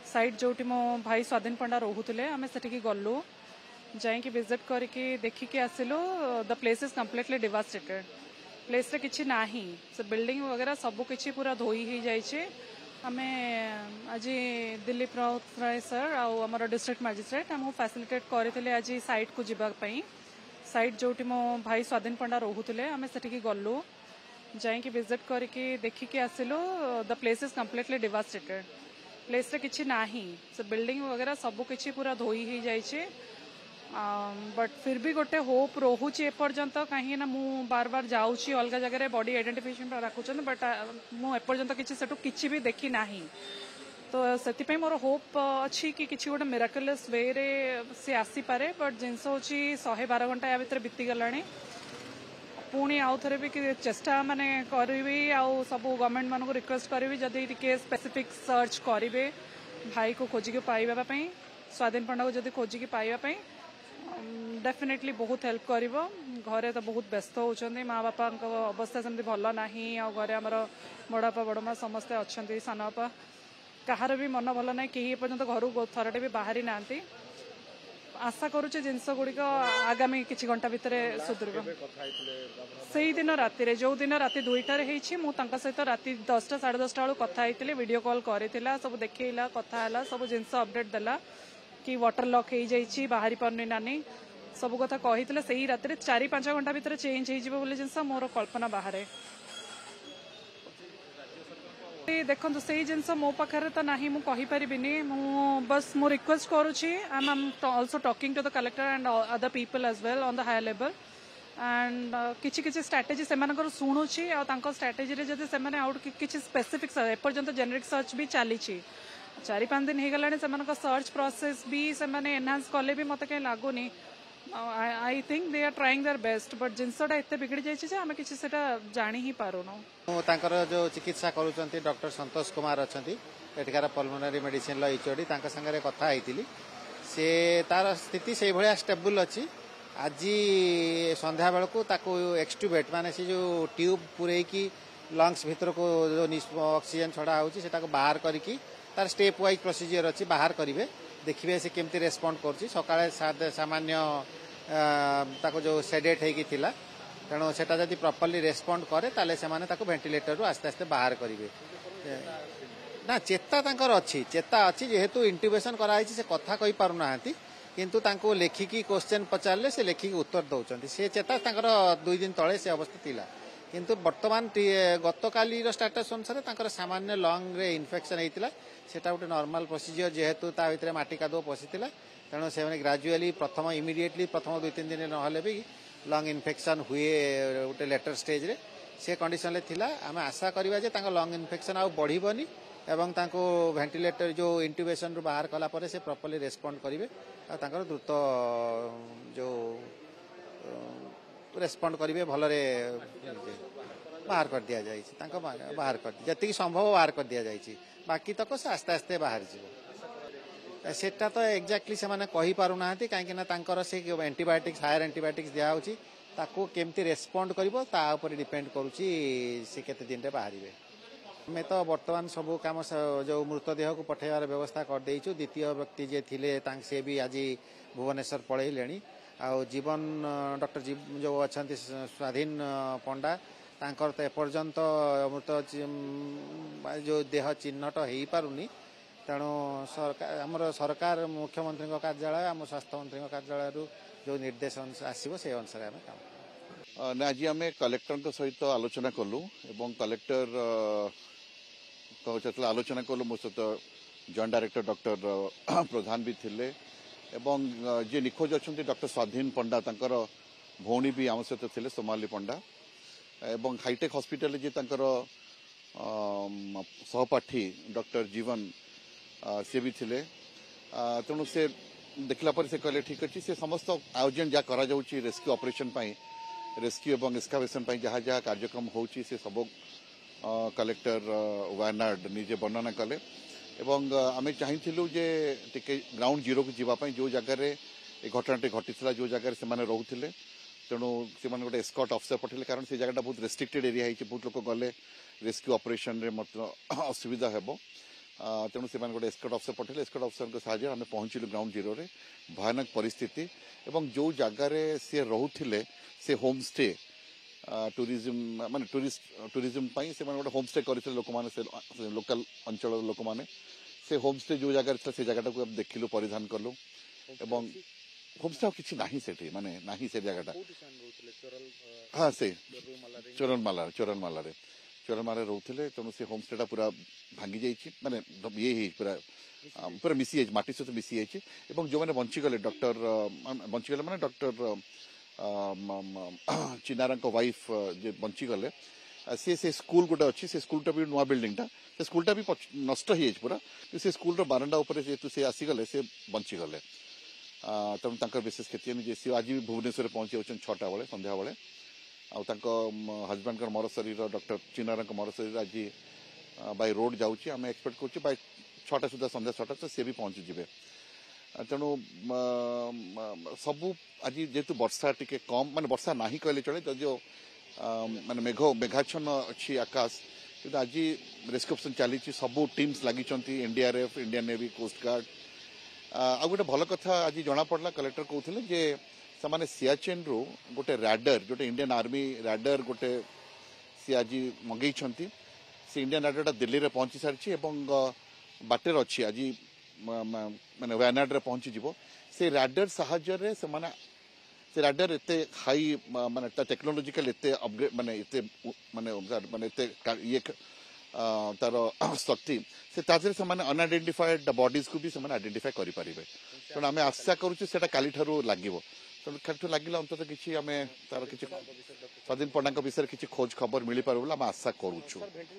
Site जोटी मो भाई स्वाधीन पंडा रोहुले आम से गलु जाइकी विजिट करके देखिकी आसिलु the place is completely devastated place रे किछि नाही से बिल्डिंग वगैरह सब किछि पूरा धोई ही जाइछे आम आज दिलीप राउत राय सर आमर डिस्ट्रिक्ट मजिस्ट्रेट आम फैसिलिटेट करते आज साइट को जीवाई साइट जोटी मो भाई स्वाधीन पंडा रोहुले आम से गलु जाइकी विजिट करके देखिकी आसिलु the place is completely devastated place रे किछि नाही से बिल्डिंग वगैरह सब किछि पूरा धोई ही जाइछे बट फिर भी गोटे होप रोचे एपर्यंत कहीं ना मु बार बार जाऊँगी अलग जगह बॉडी आइडेंटिफिकेशन रखुच्च बट मुपर्यंत किसी भी देखी ना तो से मोर होप अच्छी कि किसी गोटे मिराकुलस वे रे सी आसीपे बट जिनस हूँ 112 घंटा या भीतर बीतीगला पुणी आउ थे भी चेष्टा माने करी आउ सब गवर्नमेंट मानक रिक्वेस्ट करी जदि स्पेसिफिक सर्च करेंगे भाई को खोजिकी पाइबापी स्वाधीन पंडा को जदि खोजिकी पाइबापी डेफिनेटली बहुत हेल्प करिवो घरे तो बहुत व्यस्त होउछन्ती माँ बापा अवस्था सेमती भल नाही आ घरे हमर बड़ापा बड़मा समस्ते अच्छी सानपा कहार भी मन भल ना कहीं पर्यंत घर थरटे भी बाहरी नांती आशा करुचे जिनस गुड़िक आगामी किछि घंटा भितर सुधरब से दिन राति जो दिन राति 2टार सहित राति 10टा 10:30 बेलू कथा होती वीडियो कॉल करथिला सब देखैला कथा है सब जिनस अपडेट देला कि वाटर लॉक हो जाइए बाहरी पारनी नानी सब कथा कही से ही रात 4-5 घंटा भितर चेंज हो जिनस मोर कल्पना बाहर देखो से जिनस मो पाखे तो ना मुझे बस मु रिक्वेस्ट करुँची I am also talking to the collector and other people as well on the higher level and किसी स्ट्राटेजी से शुणुची स्ट्राटेजी जब से आउट किसी स्पेसिफिक एपर्यंत जेनेरिक सर्च भी चली 4-5 दिन हो गला सर्च प्रोसेस भी से एनहांस कले भी मत कहीं लगुनि I think they are trying their best but जिनसटा एत बिगड़ी जाइए आम कि जानी ही पारुनु जो चिकित्सा करुँच डॉक्टर संतोष कुमार अच्छा एठिकार पल्मोनरी मेडिसिन एचओडी सागर कथा होती सी तार स्थिति से भाया स्टेबल अच्छी आज संध्या बेलू एक्सट्यूबेट माने से जो ट्यूब पूरेकी लंग्स भीतर को जो ऑक्सीजन छड़ा होता बाहर करके तार स्टेप वाइज प्रोसीजर अच्छी बाहर करेंगे देखिए से केमती रेस्पॉन्ड कर सकाळे सामान्य जो सेडेट होता तेणु से प्रॉपर्ली रेस्पॉन्ड करे ताले से वेंटिलेटर रु आस्ते आस्ते बाहर करेंगे ना चेता अच्छी चेता अच्छी जेहेतु इंट्यूबेशन कराई से कथा कही पारुना किंतु तांको लेखिकी क्वेश्चन पचारे से लेखिकी उत्तर दौरान से चेता 2 दिन तले से अवस्था थिला किंतु वर्तमान गतकाली स्टाटस अनुसार सामान्य लंग रे इन्फेक्शन होता सेटा गोटे नॉर्मल प्रोसीजर जेहेतु ता भितर माटी कादुओ पशिला तेणु से ग्रेजुअली प्रथम इमिडिएटली प्रथम 2-3 दिन नहले भी लंग इन्फेक्शन हुए गोटे लेटर स्टेज रे से कंडीशन ले थिला आम आशा करवा जे तांको लंग इन्फेक्शन आ बढ़िबनी एवं तांको वेंटिलेटर जो इंट्यूबेशन रु बाहर कला परे से प्रॉपर्ली रेस्पॉन्ड करेंगे और द्रुत जो रेस्पॉन्ड करेंगे भलरे बाहर कर दिया जाए बाहर कर जी संभव बाहर कर दिया जाए बाकी तक से आस्ते आस्ते बाहर जीव सेटा तो एक्जाक्टली से माने कही पारुना कहीं से एंटीबायोटिक्स हायर एंटीबायोटिक्स दिखाई ताको केमती रेस्पॉन्ड करिवो ता ऊपर डिपेंड करुची से केते दिन रे बाहरिबे हमें तो वर्तमान सब काम जो मृतदेह को पठेबार व्यवस्था कर देइछु द्वितीय व्यक्ति जे थिले से भी आज भुवनेश्वर पळैलेनी आ जीवन डॉक्टर जो अच्छा स्वाधीन पंडा तांकर तो एपर्यंत मृत जो देह चिन्हट हो पारुनी तेणु सरकार आमर सरकार मुख्यमंत्री कार्यालय आम स्वास्थ्य मंत्री कार्यालय जो निर्देश आसो से अनुसार आम काम आज आम कलेक्टर सहित आलोचना कलु एवं कलेक्टर आलोचना कलु मो सहित जॉइंट डायरेक्टर डॉक्टर प्रधान भी थिले एवं जे निखोज अच्छा डॉक्टर स्वाधीन पंडा तांकर भौणी भी आम सहित थिले सोमाली पंडा एवं हाईटेक हॉस्पिटल जे तांकर सहपाठी डॉक्टर जीवन से भी थिले तेणु से देखला पर से कहले ठीक अच्छी से समस्त आयोजन जहाँ करा जाउची रेस्क्यू ऑपरेशन पाई रेस्क्यू एवं एक्सकावेशन पाई जहाँ जहाँ कार्यक्रम होउची से सब कलेक्टर वायनाड निजे वर्णना कले एवं आम चाहूँ जे टिके ग्राउंड जीरो को जीवाई जो जगार घटनाटी घटी जो जगार से रोते तेणु से गोटे एस्कॉर्ट ऑफिसर पठेले कारण से जगह बहुत रेस्ट्रिक्टेड एरिया है बहुत लोग गले रेस्क्यू ऑपरेशन रे मतलब असुविधा हेबो तेणु से गोटे एस्कॉर्ट ऑफिसर पठेले एस्कॉर्ट ऑफिसर साहाय्य आम पहुंचलु ग्राउंड जीरो रे भयानक परिस्थिति एवं जो जगार सी रोते से होम स्टे टूरिज्म माने टूरिज्म से गोटे होम स्टे करते लोक मैंने लोकल अंचल लोक मैंने से होम स्टे जो जगार से जगह को देखिलु परिधान कलु एवं होम स्टे किसी ना से माने ना से जगह हाँ से चोरनमाला रोते तेणु से होम स्टे पूरा भांगी जाइए माने ये पूरा पूरा मिसी जाइए माटी सहित मिसी जाइए जो मैंने बंचीगले डॉक्टर बंचीगले माने डॉक्टर चिनारा वाइफ जे बंचीगले से स्कूल गोटे अच्छी से स्कूलटा भी नुआ बिल्डिंगटा से स्कूलटा भी नष्ट हो जाए पूरा से स्कूल बारंडा उपर जेहेतु से आसीगले से बंचीगले तेणु विशेष क्षति नहीं सी आज भी भुवनेश्वर पहुंची जाऊँ 6टा बेले संध्या बेले हजबैंड मर शरीर डॉक्टर चिनारा मर शरीर आज बाय रोड जाऊँगी आम एक्सपेक्ट कर बाय 6टा सुधा संध्या 6टा तो सी भी पहुंची जाए तेणु सबू आज जेहेतु वर्षा टी कम माने वर्षा ना कहले चले जो माने मेघाच्छन्न अच्छी आकाश कि आज रेस्क्यू ऑपरेशन चली सबू टीम्स लगी NDRF Indian navy coast guard आ गोटे भल कथा आज जना पड़ा कलेक्टर कहते जे से सियाचेन रु गोटे रैडर जो इंडियन आर्मी रैडर गोटे सी आज मंगई से इंडियन रैडर दिल्ली में पहुंची सारी बाटर अच्छी आज माने वायनाड रे पहुंची जीवो से रैडर साहाय्य से रैडर एते हाई माने टेक्नोलॉजिकल एते अपग्रेड माने एते माने ये तार शक्ति से ताजरे से माने अनआइडेंटिफाइड बॉडीज को भी से माने आइडेंटिफाई करि परिबे तेणु आम आशा करूँ सेटा काली ठारू लागिवो तेणु काली लगिला अंततः किछि आमे तार किछि स्वाधीन पंडा विषय किछि खोज खबर मिली पार बोला आम आशा करूँ।